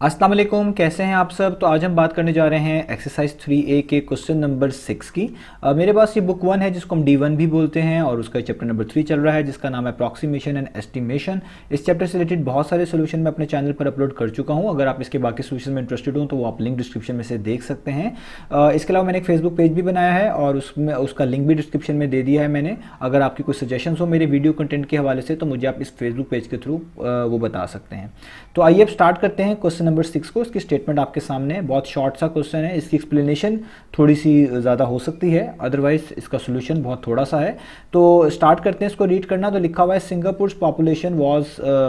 अस्सलाम वालेकुम, कैसे हैं आप सब। तो आज हम बात करने जा रहे हैं एक्सरसाइज 3A के क्वेश्चन नंबर 6 की। मेरे पास ये बुक 1 है जिसको हम D1 भी बोलते हैं और उसका चैप्टर नंबर 3 चल रहा है जिसका नाम है अप्रॉक्सीमेशन एंड एस्टिमेशन। इस चैप्टर से रिलेटेड बहुत सारे सोल्यूशन मैं अपने चैनल पर अपलोड कर चुका हूँ। अगर आप इसके बाकी सोल्यूशन में इंटरेस्टेड हो तो वो आप लिंक डिस्क्रिप्शन में से देख सकते हैं। इसके अलावा मैंने एक फेसबुक पेज भी बनाया है और उसमें उसका लिंक भी डिस्क्रिप्शन में दे दिया है मैंने। अगर आपकी कोई सजेशन हो मेरे वीडियो कंटेंट के हवाले से तो मुझे आप इस फेसबुक पेज के थ्रू वो बता सकते हैं। तो आइए अब स्टार्ट करते हैं क्वेश्चन नंबर 6 को। इसकी स्टेटमेंट आपके सामने है, बहुत शॉर्ट सा क्वेश्चन है। इसकी एक्सप्लेनेशन थोड़ी सी ज़्यादा हो सकती है, अदरवाइज इसका सोल्यूशन बहुत थोड़ा सा है। तो स्टार्ट करते हैं इसको रीड करना। तो लिखा हुआ है सिंगापुर पॉपुलेशन वाज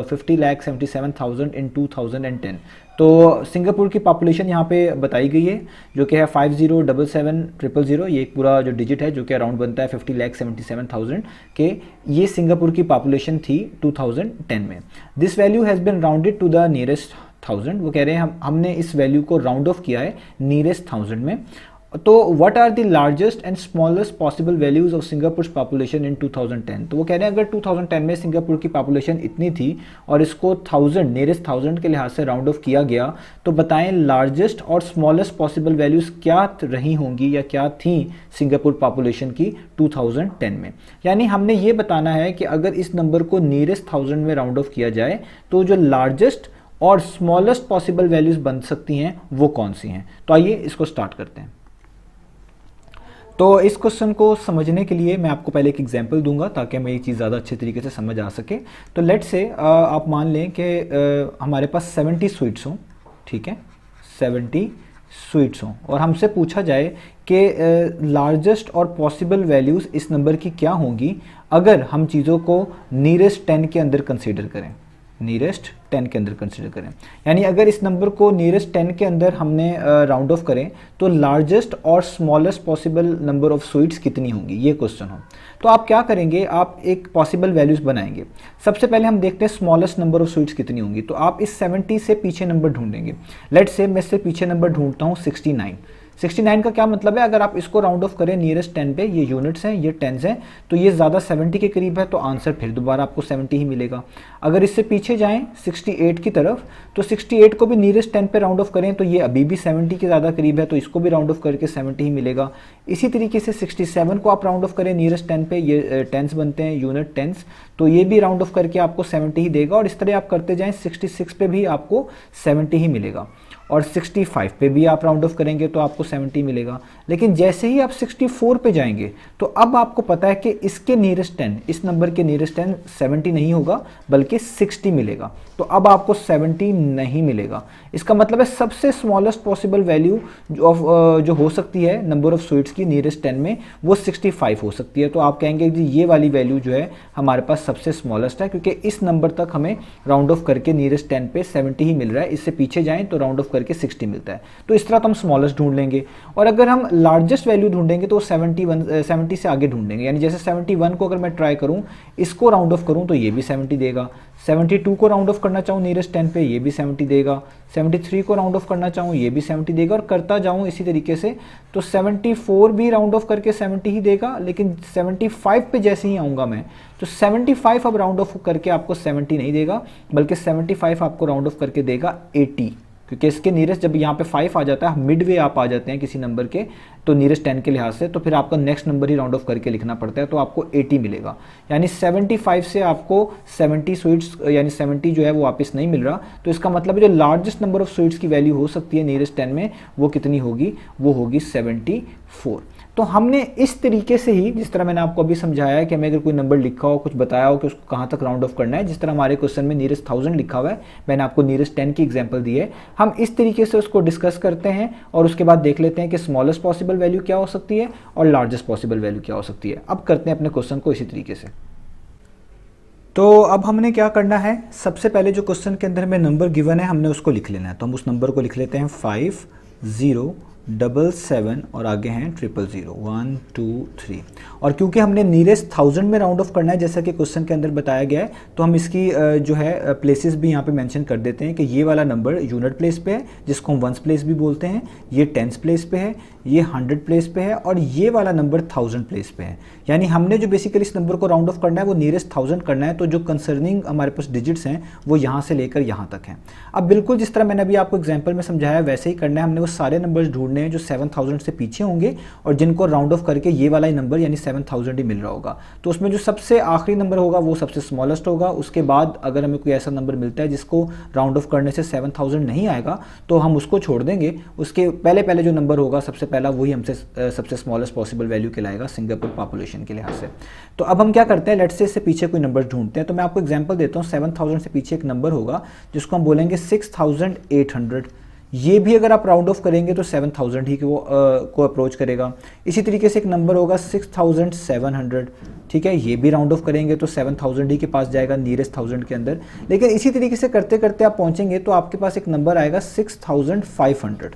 50,77,000 इन 2010। तो सिंगापुर की पॉपुलेशन यहाँ पे बताई गई है जो कि है 50,77,000। ये एक पूरा जो डिजिट है जो कि अराउंड बनता है 50,77,000 के। ये सिंगापुर की पॉपुलेशन थी 2010 में। This value has been rounded to the nearest 1000। वो कह रहे हैं हमने इस वैल्यू को राउंड ऑफ किया है नियरेस्ट 1000 में। तो what are the largest and smallest possible values of Singapore population in 2010। तो वो कह रहे हैं अगर 2010 में सिंगापुर की पॉपुलेशन इतनी थी और इसको 1000 नियरेस्ट 1000 के लिहाज से राउंड ऑफ किया गया तो बताएं लार्जेस्ट और स्मॉलेस्ट पॉसिबल वैल्यूज क्या रही होंगी या क्या थी सिंगापुर पॉपुलेशन की 2010 में। यानी हमने ये बताना है कि अगर इस नंबर को नियरेस्ट 1000 में राउंड ऑफ किया जाए तो जो लार्जेस्ट और स्मॉलेस्ट पॉसिबल वैल्यूज बन सकती हैं वो कौन सी हैं। तो आइए इसको स्टार्ट करते हैं। तो इस क्वेश्चन को समझने के लिए मैं आपको पहले एक एग्जांपल दूंगा ताकि हमें ये चीज़ ज़्यादा अच्छे तरीके से समझ आ सके। तो लेट से आप मान लें कि हमारे पास 70 स्वीट्स हों, ठीक है, 70 स्वीट्स हों और हमसे पूछा जाए कि लार्जेस्ट और पॉसिबल वैल्यूज़ इस नंबर की क्या होंगी अगर हम चीज़ों को नियरेस्ट 10 के अंदर कंसीडर करें। नियरेस्ट 10 के अंदर कंसिडर करें, यानी अगर इस नंबर को नियरेस्ट 10 के अंदर हमने राउंड ऑफ करें तो लार्जेस्ट और smallest possible number of sweets कितनी होंगी, ये क्वेश्चन हो। तो आप क्या करेंगे, आप एक पॉसिबल वैल्यूज बनाएंगे। सबसे पहले हम देखते हैं स्मॉलेस्ट नंबर ऑफ स्वीट्स कितनी होंगी। तो आप इस 70 से पीछे नंबर ढूंढेंगे। लेट से मैं इससे पीछे नंबर ढूंढता हूँ 69। 69 का क्या मतलब है, अगर आप इसको राउंड ऑफ करें नियरेस्ट 10 पे, ये यूनिट्स हैं ये टेंस हैं, तो ये ज़्यादा 70 के करीब है तो आंसर फिर दोबारा आपको 70 ही मिलेगा। अगर इससे पीछे जाएं 68 की तरफ तो 68 को भी नियरेस्ट 10 पे राउंड ऑफ करें तो ये अभी भी 70 के ज़्यादा करीब है तो इसको भी राउंड ऑफ करके 70 ही मिलेगा। इसी तरीके से 67 को आप राउंड ऑफ करें नियरेस्ट 10 पे, ये टेंस बनते हैं यूनिट टेंस, तो ये भी राउंड ऑफ करके आपको 70 ही देगा। और इस तरह आप करते जाएँ 66 पे भी आपको 70 ही मिलेगा और 65 पे भी आप राउंड ऑफ करेंगे तो आपको 70 मिलेगा। लेकिन जैसे ही आप 64 पे जाएंगे तो अब आपको पता है कि इसके नियरेस्ट 10, इस नंबर के नियरेस्ट 10 70 नहीं होगा बल्कि 60 मिलेगा। तो अब आपको 70 नहीं मिलेगा। इसका मतलब है सबसे स्मॉलेस्ट पॉसिबल वैल्यू जो हो सकती है नंबर ऑफ स्वीट्स की नियरेस्ट 10 में वो 65 हो सकती है। तो आप कहेंगे जी ये वाली वैल्यू जो है हमारे पास सबसे स्मॉलेस्ट है क्योंकि इस नंबर तक हमें राउंड ऑफ करके नियरेस्ट 10 पे 70 ही मिल रहा है, इससे पीछे जाएं तो राउंड ऑफ करके 60 मिलता है। तो इस तरह तो हम स्मॉलेस्ट ढूंढ लेंगे। और अगर हम लार्जेस्ट वैल्यू ढूंढेंगे तो 70 से आगे ढूंढेंगे। यानी जैसे 71 को अगर मैं ट्राई करूं, इसको राउंड ऑफ करूं तो ये भी 70 देगा। 72 को राउंड ऑफ करना चाहूँ नियरेस्ट 10 पे, ये भी 70 देगा। 73 को राउंड ऑफ करना चाहूँ ये भी 70 देगा और करता जाऊँ इसी तरीके से। तो 74 भी राउंड ऑफ करके 70 ही देगा। लेकिन 75 पे जैसे ही आऊँगा मैं तो 75 अब राउंड ऑफ करके आपको 70 नहीं देगा बल्कि 75 आपको राउंड ऑफ करके देगा 80, क्योंकि इसके नियरेस्ट जब यहाँ पे 5 आ जाता है, मिड वे आप आ जाते हैं किसी नंबर के तो नियरेस्ट 10 के लिहाज से, तो फिर आपका next number he round of करके लिखना पड़ता है तो आपको 80 मिलेगा। यानी 75 से आपको 70 स्वीट्स यानी 70 जो है वो वापस नहीं मिल रहा। तो इसका मतलब है जो लार्जेस्ट नंबर ऑफ स्वीट्स की वैल्यू हो सकती है नियरेस्ट 10 में वो कितनी होगी, वो होगी 74। तो हमने इस तरीके से ही, जिस तरह मैंने आपको अभी समझाया है कि हमें अगर कोई नंबर लिखा हो, कुछ बताया हो कि उसको कहाँ तक राउंड ऑफ करना है, जिस तरह हमारे क्वेश्चन में नियरेस्ट 1000 लिखा हुआ है, मैंने आपको नियरेस्ट 10 की एग्जांपल दी है, हम इस तरीके से उसको डिस्कस करते हैं और उसके बाद देख लेते हैं कि स्मॉलेस्ट पॉसिबल वैल्यू क्या हो सकती है और लार्जेस्ट पॉसिबल वैल्यू क्या हो सकती है। अब करते हैं अपने क्वेश्चन को इसी तरीके से। तो अब हमने क्या करना है, सबसे पहले जो क्वेश्चन के अंदर हमें नंबर गिवन है हमने उसको लिख लेना है। तो हम उस नंबर को लिख लेते हैं 5077 और आगे हैं 000 1 2 3। और क्योंकि हमने नियरेस्ट 1000 में राउंड ऑफ करना है जैसा कि क्वेश्चन के अंदर बताया गया है, तो हम इसकी जो है प्लेसेस भी यहाँ पे मेंशन कर देते हैं कि ये वाला नंबर यूनिट प्लेस पे है जिसको हम वंस प्लेस भी बोलते हैं, ये टेंस प्लेस पे है, ये 100 प्लेस पे है और ये वाला नंबर 1000 प्लेस पे है। यानी हमने जो बेसिकली इस नंबर को राउंड ऑफ करना है वो नियरेस्ट 1000 करना है। तो जो कंसर्निंग हमारे पास डिजिट्स हैं वो यहाँ से लेकर यहाँ तक हैं। अब बिल्कुल जिस तरह मैंने अभी आपको एग्जाम्पल में समझाया वैसे ही करना है। हमने वो सारे नंबर्स ढूंढने हैं जो 7000 से पीछे होंगे और जिनको राउंड ऑफ करके ये वाला ही नंबर यानी 7000 ही मिल रहा होगा। तो उसमें जो सबसे आखिरी नंबर होगा वो सबसे स्मॉलेस्ट होगा। उसके बाद अगर हमें कोई ऐसा नंबर मिलता है जिसको राउंड ऑफ करने से 7000 नहीं आएगा तो हम उसको छोड़ देंगे। उसके पहले जो नंबर होगा सबसे पहला वही हमसे सबसे स्मॉलेस्ट पॉसिबल वैल्यू कहलाएगा सिंगापुर पॉपुलेशन के लिहाज से। तो अब हम क्या करते हैं, लेट्स से इससे पीछे कोई नंबर ढूंढते हैं। तो मैं आपको एग्जांपल देता हूँ। 7000 से पीछे एक नंबर होगा जिसको हम बोलेंगे 6800। ये भी अगर आप राउंड ऑफ करेंगे तो 7000 ही को अप्रोच करेगा। इसी तरीके से एक नंबर होगा 6700, ठीक है, ये भी राउंड ऑफ करेंगे तो 7000 ही के पास जाएगा नियरेस्ट 1000 के अंदर। लेकिन इसी तरीके से करते करते आप पहुंचेंगे तो आपके पास एक नंबर आएगा 6500।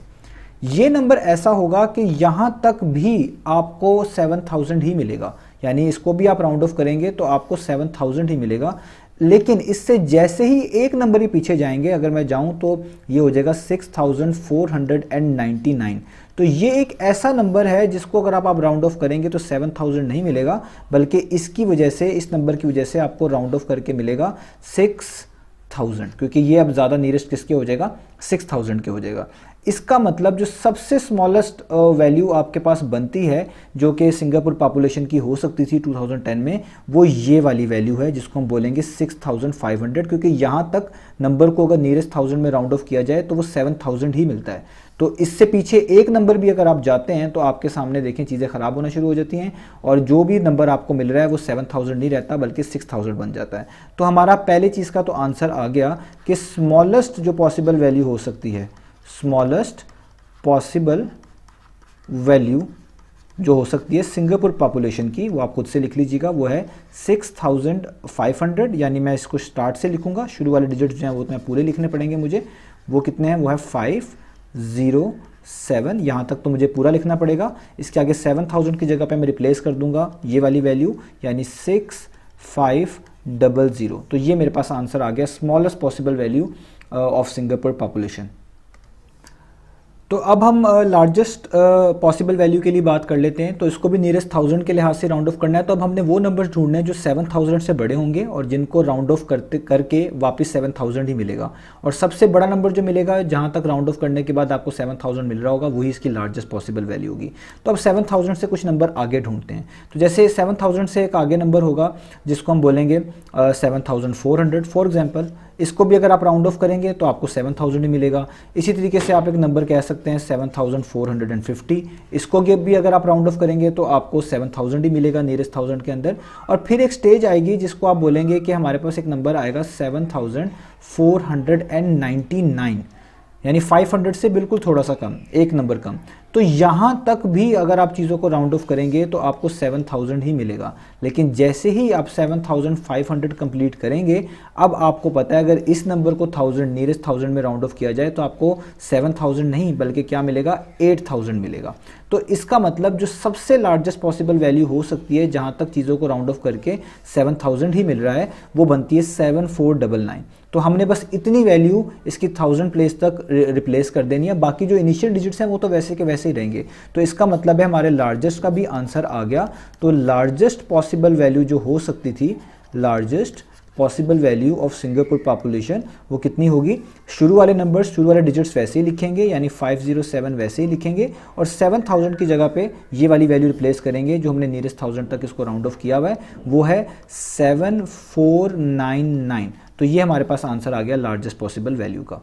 ये नंबर ऐसा होगा कि यहाँ तक भी आपको 7000 ही मिलेगा, यानी इसको भी आप राउंड ऑफ करेंगे तो आपको 7000 ही मिलेगा। लेकिन इससे जैसे ही एक नंबर ही पीछे जाएंगे, अगर मैं जाऊं तो ये हो जाएगा 6499। तो ये एक ऐसा नंबर है जिसको अगर आप राउंड ऑफ करेंगे तो 7000 नहीं मिलेगा, बल्कि इसकी वजह से, इस नंबर की वजह से आपको राउंड ऑफ करके मिलेगा 6000, क्योंकि ये अब ज़्यादा नियरेस्ट किसके हो जाएगा, 6000 के हो जाएगा। इसका मतलब जो सबसे स्मॉलेस्ट वैल्यू आपके पास बनती है जो कि सिंगापुर पॉपुलेशन की हो सकती थी 2010 में, वो ये वाली वैल्यू है जिसको हम बोलेंगे 6500, क्योंकि यहाँ तक नंबर को अगर नियरेस्ट 1000 में राउंड ऑफ किया जाए तो वो 7000 ही मिलता है। तो इससे पीछे एक नंबर भी अगर आप जाते हैं तो आपके सामने देखें चीज़ें ख़राब होना शुरू हो जाती हैं और जो भी नंबर आपको मिल रहा है वो 7000 नहीं रहता बल्कि 6000 बन जाता है। तो हमारा पहले चीज़ का तो आंसर आ गया कि स्मॉलेस्ट जो पॉसिबल वैल्यू हो सकती है, स्मॉलेस्ट पॉसिबल वैल्यू जो हो सकती है सिंगापुर पॉपुलेशन की, वो आप खुद से लिख लीजिएगा, वो है 6500। यानी मैं इसको स्टार्ट से लिखूंगा, शुरू वाले डिजिट्स जो हैं वो तो मैं पूरे लिखने पड़ेंगे मुझे। वो कितने हैं, वो है 507। यहाँ तक तो मुझे पूरा लिखना पड़ेगा। इसके आगे 7000 की जगह पे मैं रिप्लेस कर दूंगा ये वाली वैल्यू, यानी 6500। तो ये मेरे पास आंसर आ गया, smallest possible value of Singapore population. तो अब हम लार्जेस्ट पॉसिबल वैल्यू के लिए बात कर लेते हैं। तो इसको भी नियरेस्ट 1000 के लिहाज से राउंड ऑफ करना है। तो अब हमने वो नंबर्स ढूंढने हैं जो 7000 से बड़े होंगे और जिनको राउंड ऑफ करके वापस 7000 ही मिलेगा। और सबसे बड़ा नंबर जो मिलेगा जहां तक राउंड ऑफ करने के बाद आपको 7000 मिल रहा होगा, वही इसकी लार्जेस्ट पॉसिबल वैल्यू होगी। तो अब 7000 से कुछ नंबर आगे ढूंढते हैं। तो जैसे 7000 से एक आगे नंबर होगा जिसको हम बोलेंगे 7400 फॉर एग्जाम्पल। इसको भी अगर आप राउंड ऑफ करेंगे तो आपको 7000 ही मिलेगा। इसी तरीके से आप एक नंबर कह सकते हैं 7450। इसको भी अगर आप राउंड ऑफ करेंगे तो आपको 7000 ही मिलेगा नियरेस्ट 1000 के अंदर। और फिर एक स्टेज आएगी जिसको आप बोलेंगे कि हमारे पास एक नंबर आएगा 7499, यानी 500 से बिल्कुल थोड़ा सा कम, एक नंबर कम। तो यहाँ तक भी अगर आप चीज़ों को राउंड ऑफ करेंगे तो आपको 7000 ही मिलेगा। लेकिन जैसे ही आप 7500 कंप्लीट करेंगे, अब आपको पता है अगर इस नंबर को 1000 नियरेस्ट 1000 में राउंड ऑफ किया जाए तो आपको 7000 नहीं बल्कि क्या मिलेगा, 8000 मिलेगा। तो इसका मतलब जो सबसे लार्जेस्ट पॉसिबल वैल्यू हो सकती है जहाँ तक चीज़ों को राउंड ऑफ करके 7000 ही मिल रहा है, वो बनती है 7499। तो हमने बस इतनी वैल्यू इसकी 1000 प्लेस तक रिप्लेस कर देनी है। बाकी जो इनिशियल डिजिट्स हैं वो तो वैसे के वैसे ही रहेंगे। तो इसका मतलब है हमारे लार्जेस्ट का भी आंसर आ गया। तो लार्जेस्ट पॉसिबल वैल्यू जो हो सकती थी, largest possible value of Singapore population, वो कितनी होगी, शुरू वाले नंबर्स, शुरू वाले डिजिट्स वैसे ही लिखेंगे, यानी 507 वैसे ही लिखेंगे और 7000 की जगह पे ये वाली वैल्यू रिप्लेस करेंगे जो हमने नियरेस्ट 1000 तक इसको राउंड ऑफ किया हुआ है, वो है 7499। तो ये हमारे पास आंसर आ गया लार्जेस्ट पॉसिबल वैल्यू का।